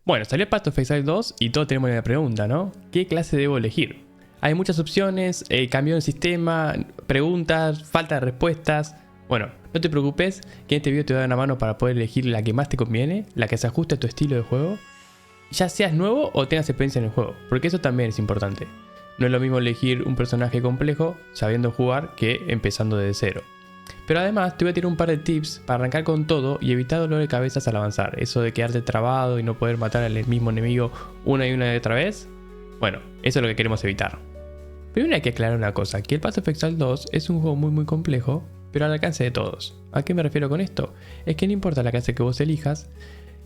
Bueno, salió Path of Exile 2 y todos tenemos una pregunta, ¿no? ¿Qué clase debo elegir? Hay muchas opciones, cambio de sistema, preguntas, falta de respuestas. Bueno, no te preocupes, que en este video te voy a dar una mano para poder elegir la que más te conviene, la que se ajuste a tu estilo de juego, ya seas nuevo o tengas experiencia en el juego, porque eso también es importante. No es lo mismo elegir un personaje complejo sabiendo jugar que empezando desde cero. Pero además te voy a tirar un par de tips para arrancar con todo y evitar dolor de cabezas al avanzar. Eso de quedarte trabado y no poder matar al mismo enemigo una y otra vez. Bueno, eso es lo que queremos evitar. Primero hay que aclarar una cosa, que el Path of Exile 2 es un juego muy complejo, pero al alcance de todos. ¿A qué me refiero con esto? Es que no importa la clase que vos elijas,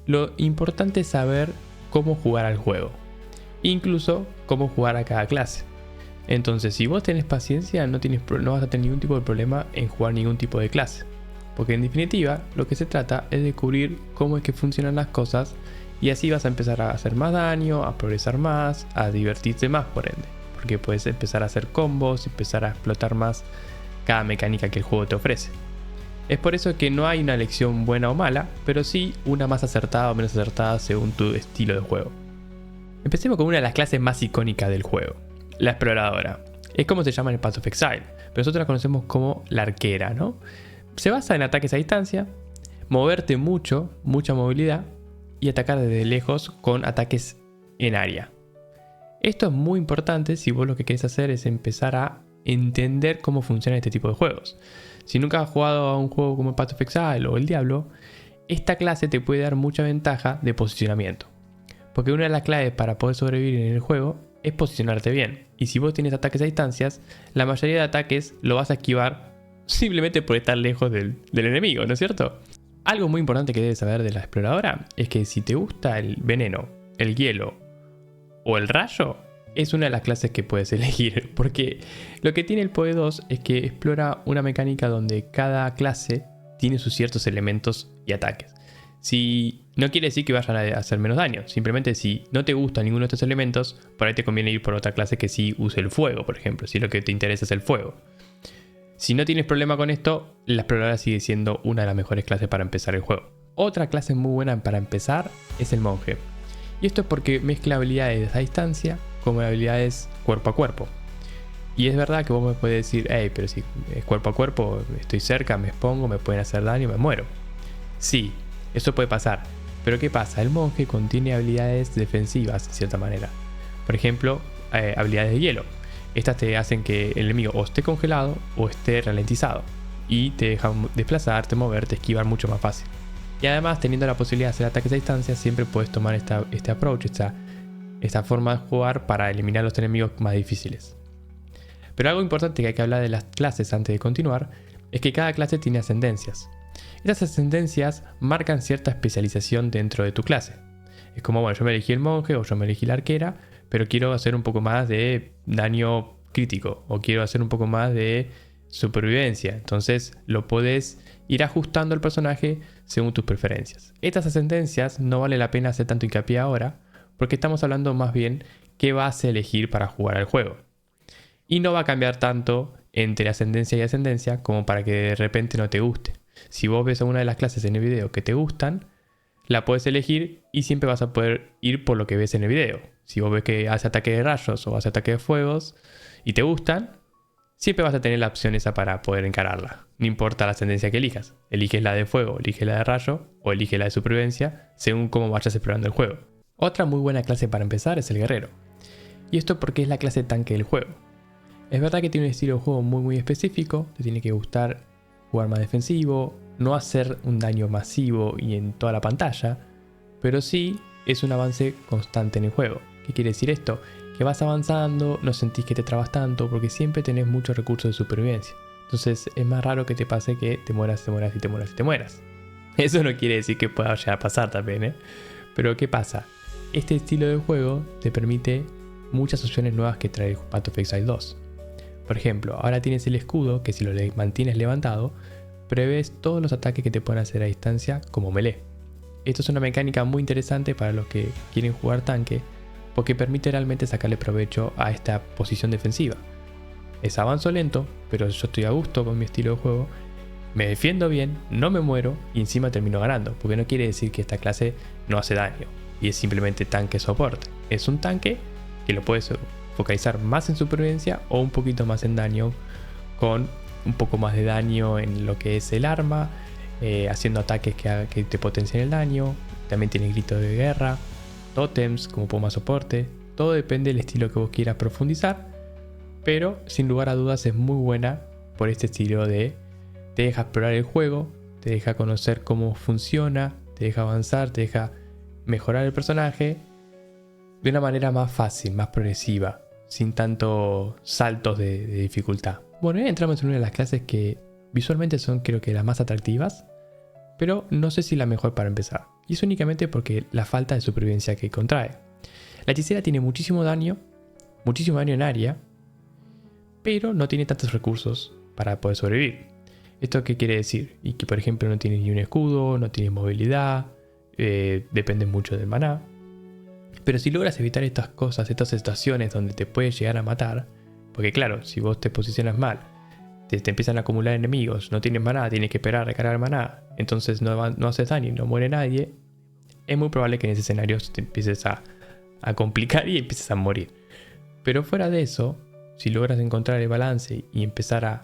lo importante es saber cómo jugar al juego. Incluso cómo jugar a cada clase. Entonces, si vos tenés paciencia, no vas a tener ningún tipo de problema en jugar ningún tipo de clase. Porque en definitiva, lo que se trata es descubrir cómo es que funcionan las cosas y así vas a empezar a hacer más daño, a progresar más, a divertirte más por ende. Porque puedes empezar a hacer combos, empezar a explotar más cada mecánica que el juego te ofrece. Es por eso que no hay una elección buena o mala, pero sí una más acertada o menos acertada según tu estilo de juego. Empecemos con una de las clases más icónicas del juego. La exploradora. Es como se llama en el Path of Exile, pero nosotros la conocemos como la arquera, ¿no? Se basa en ataques a distancia, moverte mucha movilidad y atacar desde lejos con ataques en área. Esto es muy importante si vos lo que querés hacer es empezar a entender cómo funciona este tipo de juegos. Si nunca has jugado a un juego como el Path of Exile o el Diablo, esta clase te puede dar mucha ventaja de posicionamiento. Porque una de las claves para poder sobrevivir en el juego es posicionarte bien. Y si vos tienes ataques a distancias, la mayoría de ataques lo vas a esquivar simplemente por estar lejos del enemigo, ¿no es cierto? Algo muy importante que debes saber de la exploradora es que si te gusta el veneno, el hielo o el rayo, es una de las clases que puedes elegir. Porque lo que tiene el PoE 2 es que explora una mecánica donde cada clase tiene sus ciertos elementos y ataques. Si no quiere decir que vayan a hacer menos daño, simplemente si no te gusta ninguno de estos elementos, por ahí te conviene ir por otra clase que sí use el fuego, por ejemplo, si lo que te interesa es el fuego. Si no tienes problema con esto, la exploradora sigue siendo una de las mejores clases para empezar el juego. Otra clase muy buena para empezar es el monje. Y esto es porque mezcla habilidades a distancia con habilidades cuerpo a cuerpo. Y es verdad que vos me puedes decir, hey, pero si es cuerpo a cuerpo, estoy cerca, me expongo, me pueden hacer daño y me muero. Sí. Eso puede pasar, pero ¿qué pasa? El monje contiene habilidades defensivas de cierta manera. Por ejemplo, habilidades de hielo. Estas te hacen que el enemigo o esté congelado o esté ralentizado y te dejan desplazarte, moverte, esquivar mucho más fácil. Y además, teniendo la posibilidad de hacer ataques a distancia, siempre puedes tomar este approach, esta forma de jugar para eliminar los enemigos más difíciles. Pero algo importante que hay que hablar de las clases antes de continuar es que cada clase tiene ascendencias. Estas ascendencias marcan cierta especialización dentro de tu clase. Es como, bueno, yo me elegí el monje o yo me elegí la arquera, pero quiero hacer un poco más de daño crítico o quiero hacer un poco más de supervivencia. Entonces lo puedes ir ajustando al personaje según tus preferencias. Estas ascendencias no vale la pena hacer tanto hincapié ahora, porque estamos hablando más bien qué vas a elegir para jugar al juego. Y no va a cambiar tanto entre ascendencia y ascendencia como para que de repente no te guste. Si vos ves a una de las clases en el video que te gustan, la puedes elegir y siempre vas a poder ir por lo que ves en el video. Si vos ves que hace ataque de rayos o hace ataque de fuegos y te gustan, siempre vas a tener la opción esa para poder encararla. No importa la ascendencia que elijas. Eliges la de fuego, eliges la de rayo o eliges la de supervivencia según cómo vayas explorando el juego. Otra muy buena clase para empezar es el guerrero. Y esto porque es la clase tanque del juego. Es verdad que tiene un estilo de juego muy específico, te tiene que gustar jugar más defensivo, no hacer un daño masivo y en toda la pantalla, pero sí es un avance constante en el juego. ¿Qué quiere decir esto? Que vas avanzando, no sentís que te trabas tanto porque siempre tenés muchos recursos de supervivencia. Entonces es más raro que te pase que te mueras. Eso no quiere decir que pueda llegar a pasar también, ¿eh? Pero ¿qué pasa? Este estilo de juego te permite muchas opciones nuevas que trae Path of Exile 2. Por ejemplo, ahora tienes el escudo que si lo mantienes levantado, prevés todos los ataques que te pueden hacer a distancia como melee. Esto es una mecánica muy interesante para los que quieren jugar tanque, porque permite realmente sacarle provecho a esta posición defensiva. Es avanzo lento, pero yo estoy a gusto con mi estilo de juego, me defiendo bien, no me muero y encima termino ganando, porque no quiere decir que esta clase no hace daño. y es simplemente tanque soporte. Es un tanque que lo puedes focalizar más en supervivencia o un poquito más en daño, con un poco más de daño en lo que es el arma, haciendo ataques que te potencien el daño. También tiene grito de guerra, totems como Puma soporte. Todo depende del estilo que vos quieras profundizar, pero sin lugar a dudas es muy buena por este estilo de te deja explorar el juego, te deja conocer cómo funciona, te deja avanzar, te deja mejorar el personaje de una manera más fácil, más progresiva, sin tantos saltos de dificultad. Bueno, y entramos en una de las clases que visualmente son, creo que, las más atractivas, pero no sé si la mejor para empezar. Y es únicamente porque la falta de supervivencia que contrae. La hechicera tiene muchísimo daño en área, pero no tiene tantos recursos para poder sobrevivir. ¿Esto qué quiere decir? Y que, por ejemplo, no tiene ni un escudo, no tiene movilidad, depende mucho del maná. Pero si logras evitar estas cosas, estas situaciones donde te puedes llegar a matar, porque claro, si vos te posicionas mal, te empiezan a acumular enemigos, no tienes maná, tienes que esperar a recargar maná, entonces no haces daño y no muere nadie, es muy probable que en ese escenario te empieces a complicar y empieces a morir. Pero fuera de eso, si logras encontrar el balance y empezar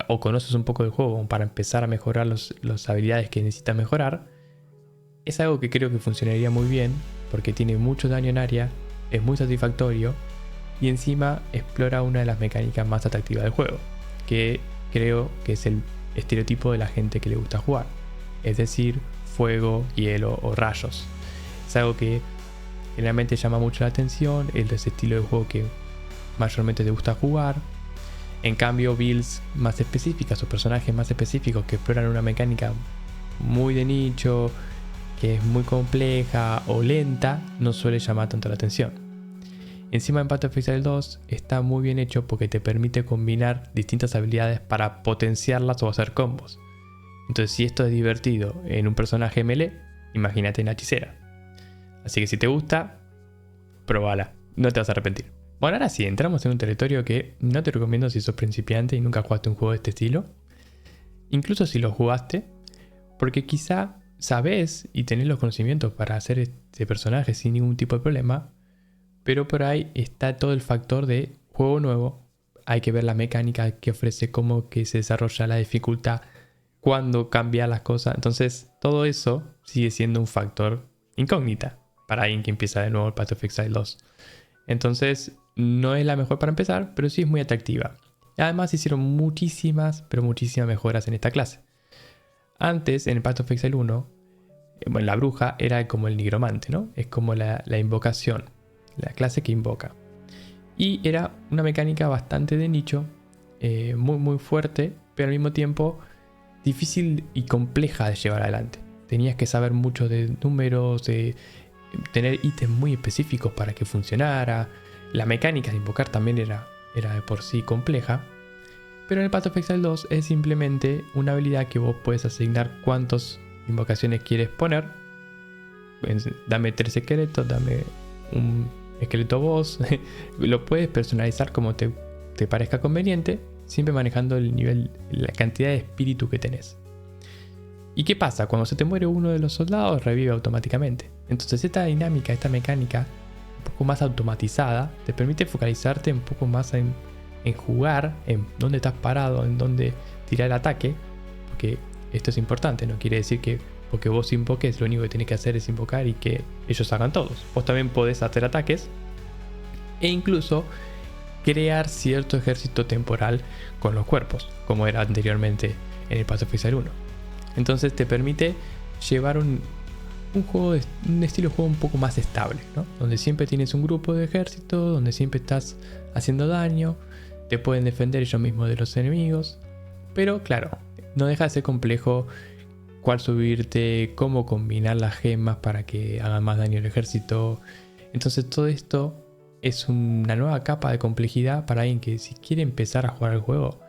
o conoces un poco del juego para empezar a mejorar las habilidades que necesitas mejorar, es algo que creo que funcionaría muy bien, porque tiene mucho daño en área, es muy satisfactorio y encima explora una de las mecánicas más atractivas del juego, que creo que es el estereotipo de la gente que le gusta jugar, es decir, fuego, hielo o rayos. Es algo que generalmente llama mucho la atención, es ese estilo de juego que mayormente te gusta jugar. En cambio, builds más específicas o personajes más específicos que exploran una mecánica muy de nicho, que es muy compleja o lenta, no suele llamar tanto la atención. Encima en Path of Exile 2 está muy bien hecho porque te permite combinar distintas habilidades para potenciarlas o hacer combos. Entonces, si esto es divertido en un personaje melee, imagínate en la hechicera. Así que si te gusta, probala, no te vas a arrepentir. Bueno, ahora sí, entramos en un territorio que no te recomiendo si sos principiante y nunca jugaste un juego de este estilo. Incluso si lo jugaste, porque quizá sabés y tenés los conocimientos para hacer este personaje sin ningún tipo de problema, pero por ahí está todo el factor de juego nuevo. Hay que ver la mecánica que ofrece, cómo que se desarrolla la dificultad, cuándo cambia las cosas. Entonces todo eso sigue siendo un factor incógnita para alguien que empieza de nuevo el Path of Exile 2. Entonces no es la mejor para empezar, pero sí es muy atractiva. Además hicieron muchísimas, pero muchísimas mejoras en esta clase. Antes, en el Path of Exile 1, bueno, la bruja era como el nigromante, ¿no? Es como la invocación, la clase que invoca. Y era una mecánica bastante de nicho, muy fuerte, pero al mismo tiempo difícil y compleja de llevar adelante. Tenías que saber mucho de números, de tener ítems muy específicos para que funcionara. La mecánica de invocar también era de por sí compleja. Pero en el Path of Exile 2 es simplemente una habilidad que vos puedes asignar cuántas invocaciones quieres poner. Dame 3 esqueletos, dame un esqueleto boss. Lo puedes personalizar como te parezca conveniente, siempre manejando el nivel, la cantidad de espíritu que tenés. ¿Y qué pasa? Cuando se te muere uno de los soldados, revive automáticamente. Entonces esta dinámica, esta mecánica un poco más automatizada, te permite focalizarte un poco más en jugar, en dónde estás parado, en dónde tirar el ataque, porque esto es importante, no quiere decir que porque vos invoques, lo único que tenés que hacer es invocar y que ellos hagan todos. Vos también podés hacer ataques e incluso crear cierto ejército temporal con los cuerpos, como era anteriormente en el Path of Exile 1. Entonces te permite llevar un estilo de juego un poco más estable, ¿no? Donde siempre tienes un grupo de ejército, donde siempre estás haciendo daño, te pueden defender ellos mismos de los enemigos, pero claro, no deja de ser complejo cuál subirte, cómo combinar las gemas para que hagan más daño al ejército. Entonces todo esto es una nueva capa de complejidad para alguien que si quiere empezar a jugar el juego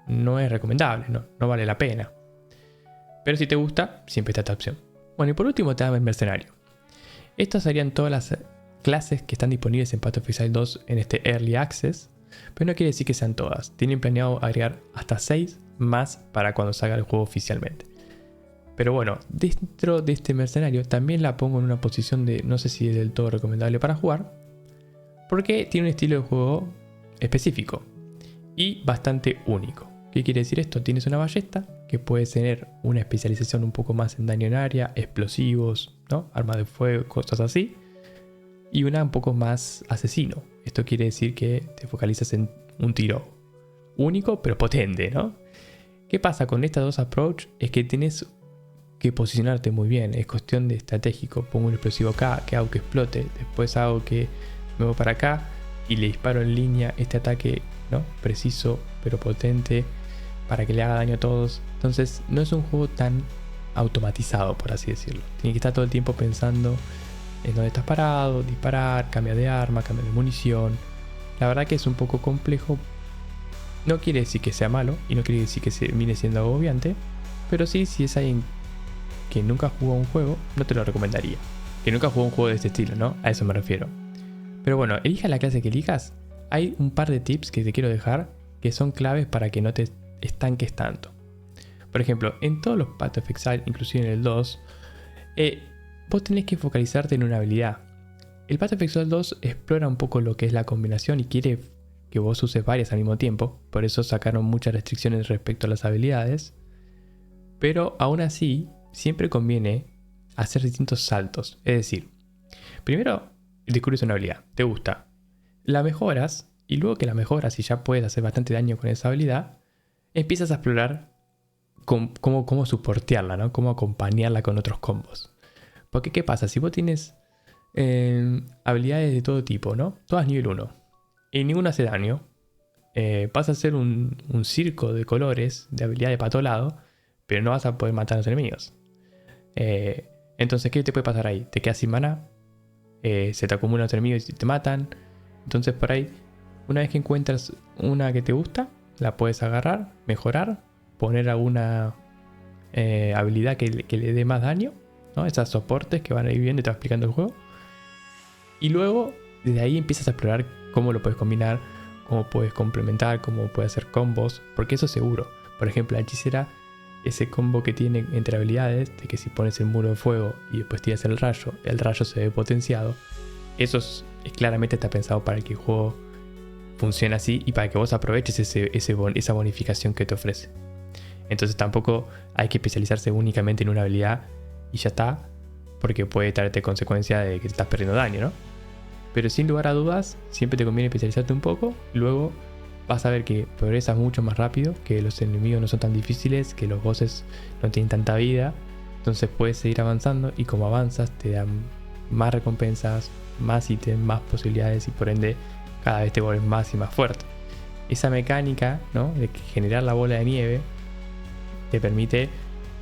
no es recomendable, no vale la pena. Pero si te gusta, siempre está esta opción. Bueno, y por último te damos el mercenario. Estas serían todas las clases que están disponibles en Path of Exile 2 en este Early Access, pero no quiere decir que sean todas. Tienen planeado agregar hasta 6 más para cuando salga el juego oficialmente. Pero bueno, dentro de este mercenario también la pongo en una posición de no sé si es del todo recomendable para jugar, porque tiene un estilo de juego específico y bastante único. ¿Qué quiere decir esto? Tienes una ballesta que puede tener una especialización un poco más en daño en área, explosivos, ¿no? Armas de fuego, cosas así. Y una un poco más asesino. Esto quiere decir que te focalizas en un tiro único pero potente, ¿no? ¿Qué pasa con estas dos approach? Es que tienes que posicionarte muy bien. Es cuestión de estratégico. Pongo un explosivo acá, que hago que explote. Después hago que me voy para acá y le disparo en línea este ataque, ¿no? Preciso pero potente para que le haga daño a todos. Entonces no es un juego tan automatizado, por así decirlo. Tienes que estar todo el tiempo pensando en dónde estás parado, disparar, cambiar de arma, cambiar de munición. La verdad que es un poco complejo. No quiere decir que sea malo y no quiere decir que se viene siendo agobiante, pero sí, si es alguien que nunca jugó un juego, no te lo recomendaría. Que nunca jugó un juego de este estilo, ¿no? A eso me refiero. Pero bueno, elija la clase que elijas. Hay un par de tips que te quiero dejar que son claves para que no te estanques tanto. Por ejemplo, en todos los Path of Exile, inclusive en el 2, vos tenés que focalizarte en una habilidad. El Path of Exile 2 explora un poco lo que es la combinación y quiere que vos uses varias al mismo tiempo. Por eso sacaron muchas restricciones respecto a las habilidades. Pero aún así, siempre conviene hacer distintos saltos. Es decir, primero descubres una habilidad, te gusta, la mejoras y luego que la mejoras y ya puedes hacer bastante daño con esa habilidad, empiezas a explorar cómo soportearla, ¿no? Cómo acompañarla con otros combos. Porque ¿qué pasa? Si vos tienes habilidades de todo tipo, ¿no? Todas nivel 1 y ninguna hace daño, vas a hacer un circo de colores de habilidades para todo lado, pero no vas a poder matar a los enemigos. Entonces, ¿qué te puede pasar ahí? Te quedas sin mana, se te acumulan los enemigos y te matan. Entonces por ahí, una vez que encuentras una que te gusta, la puedes agarrar, mejorar, poner alguna habilidad que le dé más daño, ¿no? Esos soportes que van a ir viendo y te va explicando el juego. Y luego, desde ahí empiezas a explorar cómo lo puedes combinar, cómo puedes complementar, cómo puedes hacer combos, porque eso es seguro. Por ejemplo, la hechicera, ese combo que tiene entre habilidades, de que si pones el muro de fuego y después tiras el rayo se ve potenciado. Eso claramente está pensado para que el juego funcione así y para que vos aproveches esa bonificación que te ofrece. Entonces tampoco hay que especializarse únicamente en una habilidad y ya está, porque puede traerte consecuencia de que te estás perdiendo daño, ¿no? Pero sin lugar a dudas, siempre te conviene especializarte un poco. Luego vas a ver que progresas mucho más rápido, que los enemigos no son tan difíciles, que los bosses no tienen tanta vida. Entonces puedes seguir avanzando y como avanzas te dan más recompensas, más ítems, más posibilidades y por ende cada vez te vuelves más y más fuerte. Esa mecánica, ¿no?, de generar la bola de nieve te permite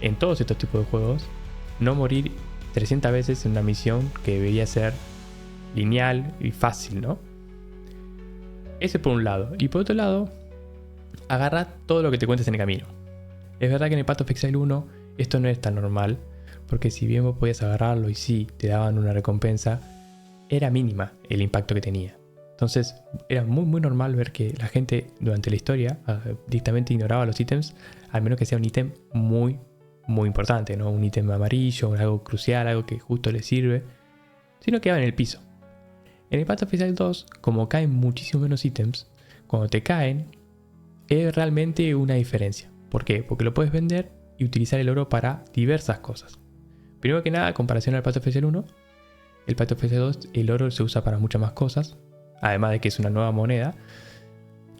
en todos estos tipos de juegos no morir 300 veces en una misión que debería ser lineal y fácil, ¿no? Ese por un lado. Y por otro lado, agarra todo lo que te cuentes en el camino. Es verdad que en el Path of Exile 1 esto no es tan normal, porque si bien vos podías agarrarlo y sí, te daban una recompensa, era mínima el impacto que tenía. Entonces era muy normal ver que la gente durante la historia directamente ignoraba los ítems, al menos que sea un ítem muy importante, ¿no? Un ítem amarillo, algo crucial, algo que justo le sirve, sino quedaba en el piso. En el Path of Exile 2, como caen muchísimos menos ítems, cuando te caen, es realmente una diferencia. ¿Por qué? Porque lo puedes vender y utilizar el oro para diversas cosas. Primero que nada, en comparación al Path of Exile 1, el Path of Exile 2, el oro se usa para muchas más cosas. Además de que es una nueva moneda,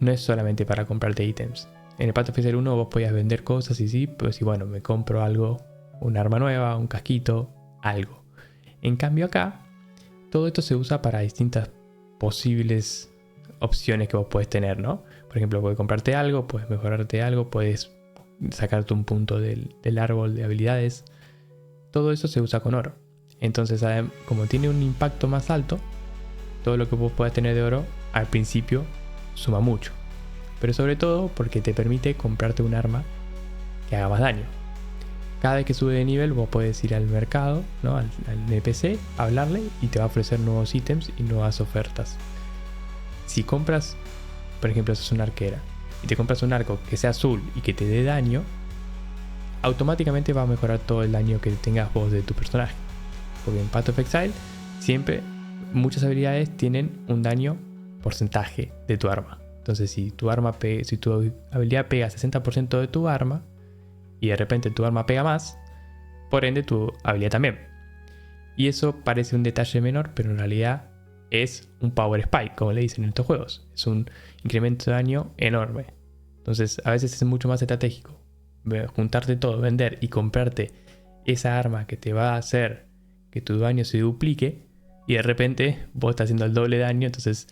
no es solamente para comprarte ítems. En el Path of Exile 1 vos podías vender cosas y sí, pues sí, bueno, me compro algo, un arma nueva, un casquito, algo. En cambio acá, todo esto se usa para distintas posibles opciones que vos podés tener, ¿no? Por ejemplo, puedes comprarte algo, puedes mejorarte algo, puedes sacarte un punto del árbol de habilidades. Todo eso se usa con oro. Entonces, como tiene un impacto más alto, todo lo que vos puedas tener de oro al principio suma mucho. Pero sobre todo porque te permite comprarte un arma que haga más daño. Cada vez que sube de nivel vos podés ir al mercado, ¿no?, al NPC, hablarle y te va a ofrecer nuevos ítems y nuevas ofertas. Si compras, por ejemplo, sos una arquera y te compras un arco que sea azul y que te dé daño, automáticamente va a mejorar todo el daño que tengas vos de tu personaje. Porque en Path of Exile siempre muchas habilidades tienen un daño porcentaje de tu arma. Entonces si tu habilidad pega 60% de tu arma y de repente tu arma pega más, por ende tu habilidad también. Y eso parece un detalle menor, pero en realidad es un power spike, como le dicen en estos juegos. Es un incremento de daño enorme. Entonces a veces es mucho más estratégico juntarte todo, vender y comprarte esa arma que te va a hacer que tu daño se duplique, y de repente vos estás haciendo el doble daño. Entonces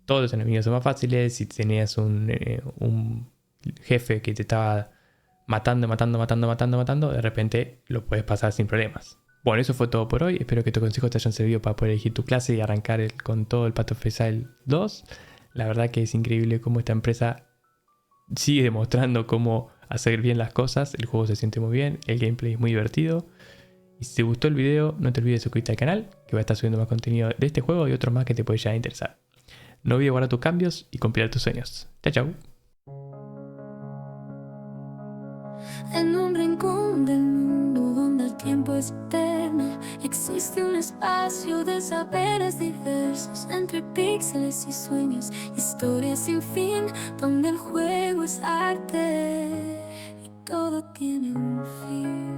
todos los enemigos son más fáciles. Si tenías un jefe que te estaba matando, de repente lo puedes pasar sin problemas. Bueno, eso fue todo por hoy. Espero que estos consejos te hayan servido para poder elegir tu clase y arrancar con todo el Path of Exile 2. La verdad que es increíble cómo esta empresa sigue demostrando cómo hacer bien las cosas. El juego se siente muy bien, el gameplay es muy divertido. Y si te gustó el video, no te olvides de suscribirte al canal, que voy a estar subiendo más contenido de este juego y otros más que te puede llegar a interesar. No olvides guardar tus cambios y cumplir tus sueños. Chao, chao. En un rincón del mundo donde el tiempo es eterno, existe un espacio de saberes diversos, entre píxeles y sueños, historias sin fin, donde el juego es arte y todo tiene un fin.